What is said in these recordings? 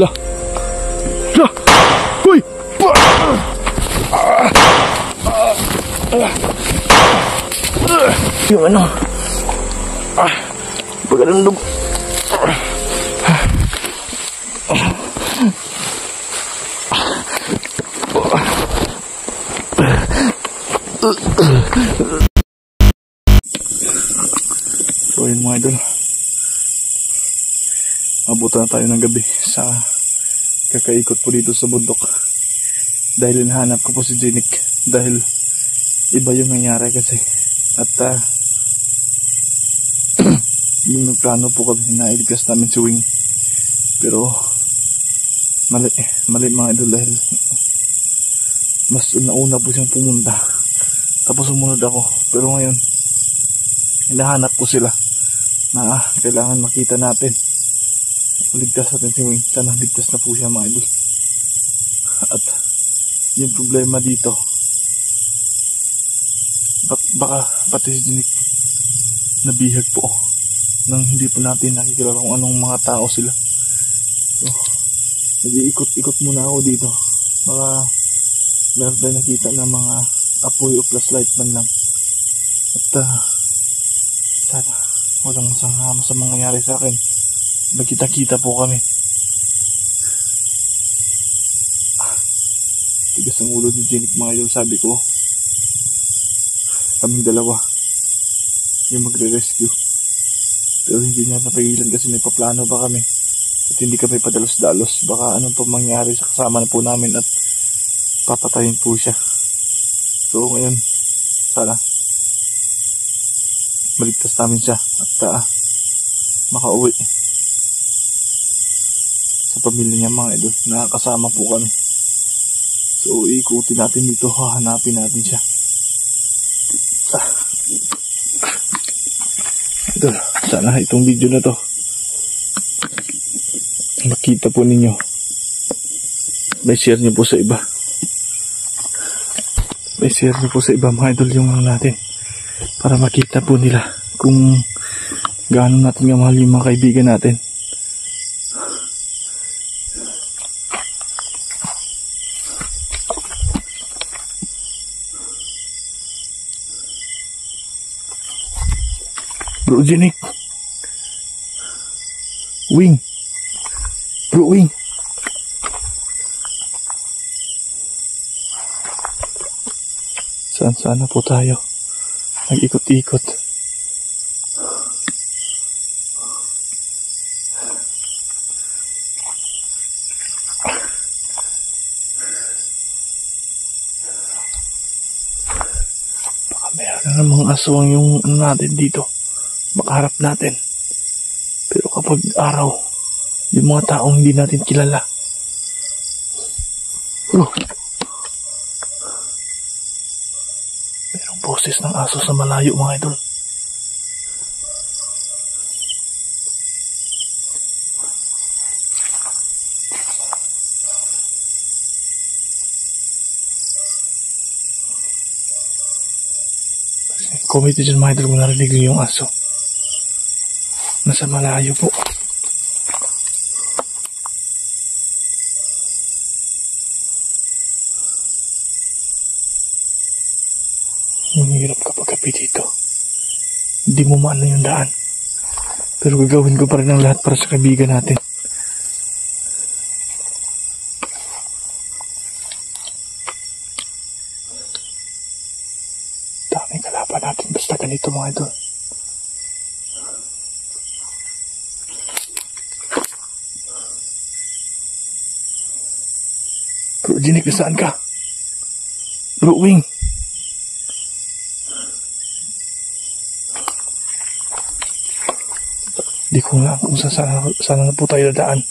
Lah. Lah. Hoy. Yung ano? Pagkalang dugo. So yun mga idol, abutan na tayo ng gabi sa kakaikot po dito sa bundok dahil hinahanap ko po si Jenik dahil iba yung nangyari kasi at yung nagplano po kami na iligtas namin si Wing pero mali mga idol dahil mas nauna po siyang pumunta tapos sumunod ako pero ngayon hinahanap ko sila na kailangan makita natin ligtas natin si Wing. Sana ligtas na po siya mga idol at yung problema dito baka pati si Jenik nabihag po nang hindi po natin nakikilala kung anong mga tao sila. So nag-iikot-ikot muna ako dito baka meron tayo nakita ng mga apoy o flashlight man lang at sana walang masama sa mangyayari sa akin. Nagkita-kita po kami. Tigas ang ulo ni Jenik mga idol. Sabi ko kaming dalawa yung magre-rescue pero hindi niya napagilan kasi may paplano pa kami at hindi kami padalos-dalos. Baka anong pa mangyari sa kasama na po namin at papatayin po siya. So ngayon sana maligtas namin siya at makauwi sa pamilya niya mga idol. Nakakasama po kami. So ikutin natin dito, hahanapin natin siya. Idol, sana itong video na to makita po ninyo. May share niyo po sa iba. May share niyo po sa iba mga idol yung natin para makita po nila kung gaano natin kamahal yung mga kaibigan natin. Bro Jenik, Wing, Bro Wing. Saan-saan na po tayo nag-ikot-ikot. Baka meron na namang aswang yung natin dito. Makaharap natin. Pero kapag araw, yung mga taong hindi natin kilala. Merong boses ng aso sa malayo mga idol. Comment dyan mga idol kung narinig yung aso. Nasa malayo po. Mahirap kapag gabi dito. Hindi mo maano yung daan. Pero gagawin ko pa rin ang lahat para sa kaibigan natin. Daming kalaban natin basta ganito mga idol. Bro Jenik, nasaan ka? Bro Wing. Di ko nga kung saan na po tayo dadaan.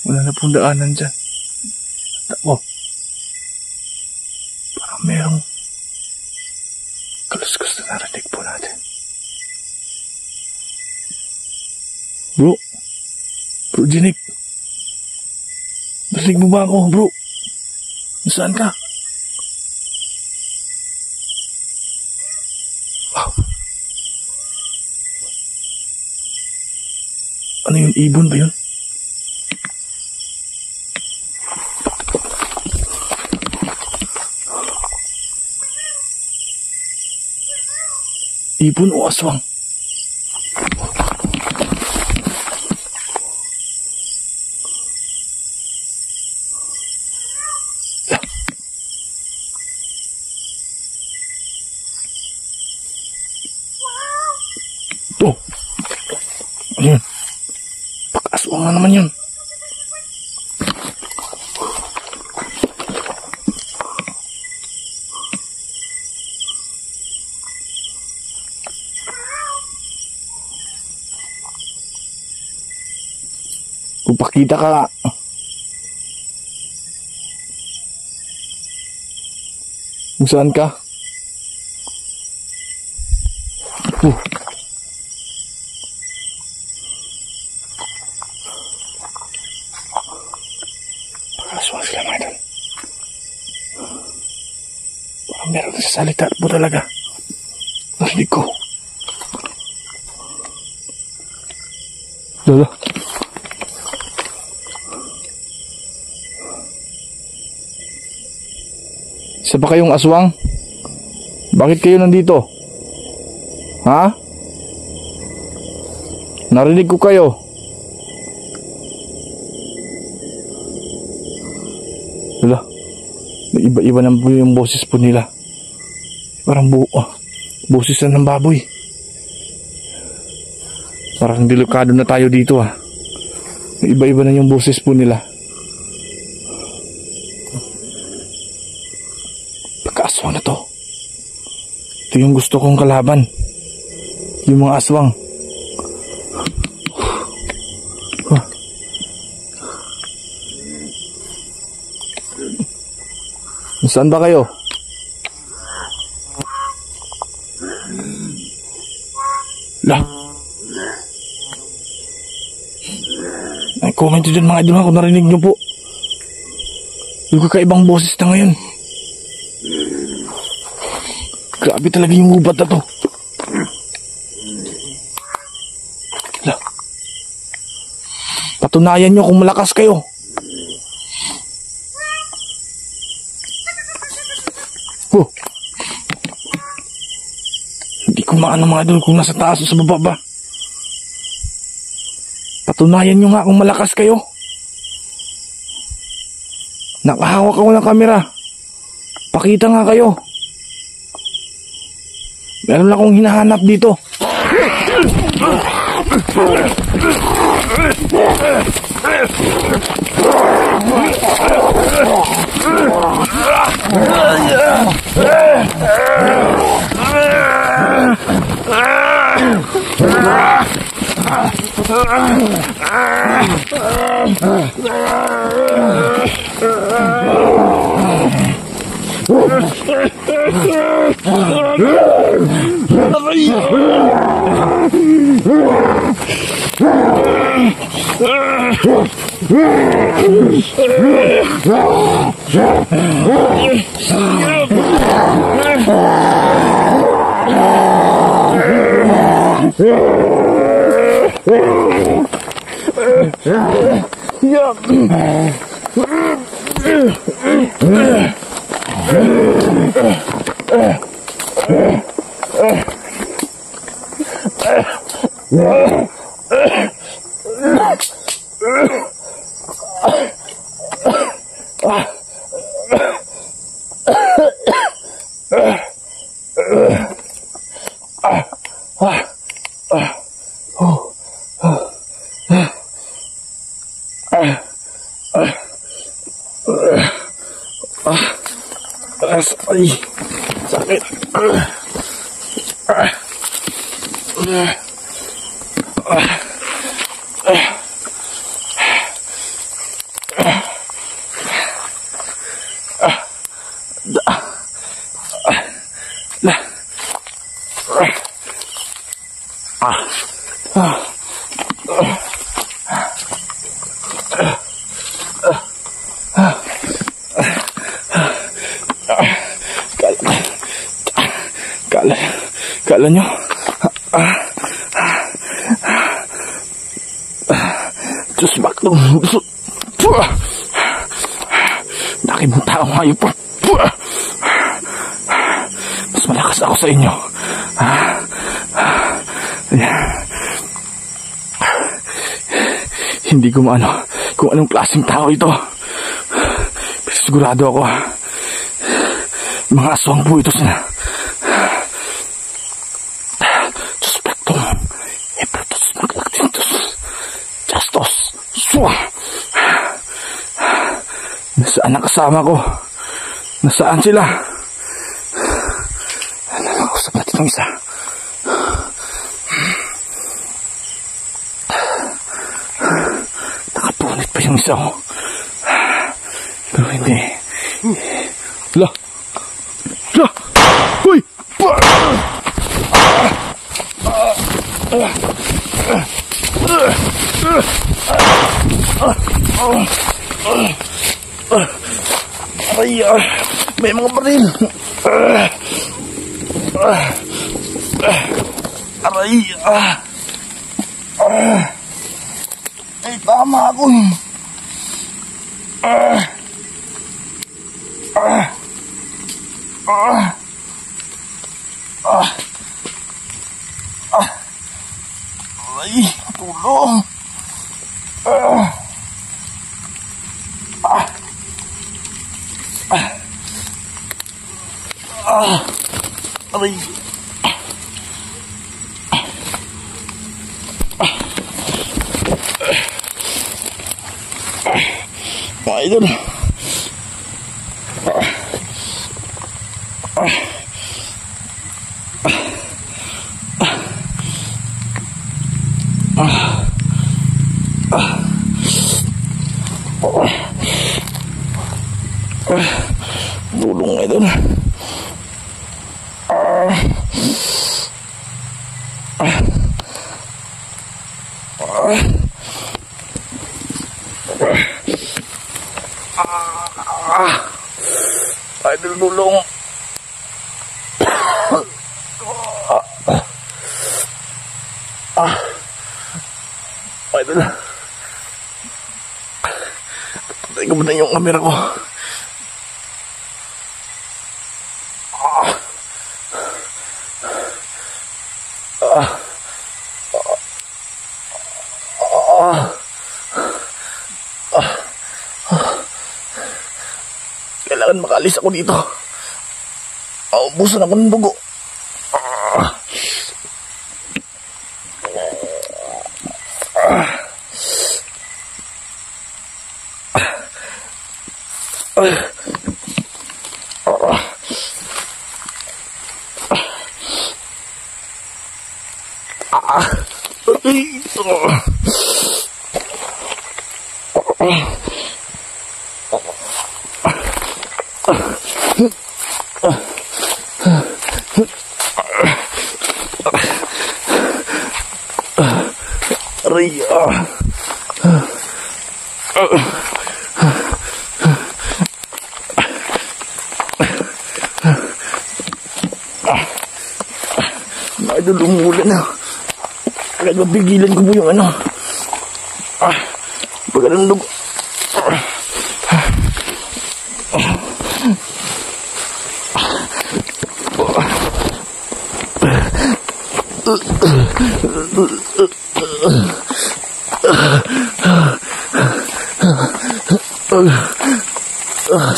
Wala na pong daanan dyan. Oh. Parang merong kaluskus na narinig po natin. Bro. Bro Jinik. Narinig mo ba ako, bro? Nasaan ka? Wow. Ano yun? Ibon ba yun? Ibon o aswang? Oh, ano yun? Pag-aswang na naman yun. Pakita ka. Kung saan ka? Pag-aswang sila mga idol. Parang meron nagsasalita po talaga. Narinig ko. Lala. Isa ba kayong aswang? Bakit kayo nandito? Ha? Narinig ko kayo. Wala. May iba-iba na po yung boses po nila. Parang boses na ng baboy. Parang delikado na tayo dito ha. May iba-iba na yung boses po nila. Aswang na to. Ito yung gusto kong kalaban. Yung mga aswang. Saan ba kayo? Lah. Ay, comment nyo dyan mga idol kung narinig nyo po. Yung kakaibang boses na ngayon. Grabe talaga yung gubat na to. Lah. Patunayan nyo kung malakas kayo. Oh. Hindi ko maano mga idol kung nasa taas o sa baba ba. Patunayan nyo nga kung malakas kayo. Nakahawak ako ng kamera. Pakita nga kayo. Meron lang akong hinahanap dito. Ay, sakit. Alam nyo, Diyos bakitong busot. Nakimunta ako ngayon po. Mas malakas ako sa inyo. Hindi ko maano kung anong klaseng tao ito. Pero sigurado ako, mga aswang po ito sila. Diyos bakitong Epratos Maglaktintos Jastos Sua. Nasaan ang kasama ko? Nasaan sila? Nakausap natin ang isa. Nakapunit pa yung isa, oh. Pero hindi. La! La! Uy! Aray, may mga baril. Aray, ay, tama ako. Aray, tulong. Aray. Mga idol. Tulong idol. Idol, tulong. Idol, patay ko ba na yung camera ko? Kailangan makalis ako dito. Maubusan ako ng dugo. Aray, Idol, umuulan na. Kaya mapigilan ko po yung ano. Pagka ng dugo.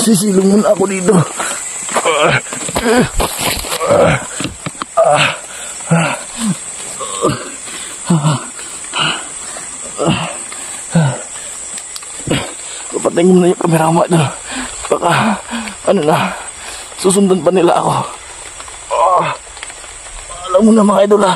Sisilong muna ako dito. Kapatay mo na yung kamera mo. Baka, ano na, susundan pa nila ako. Alam mo na mga idol,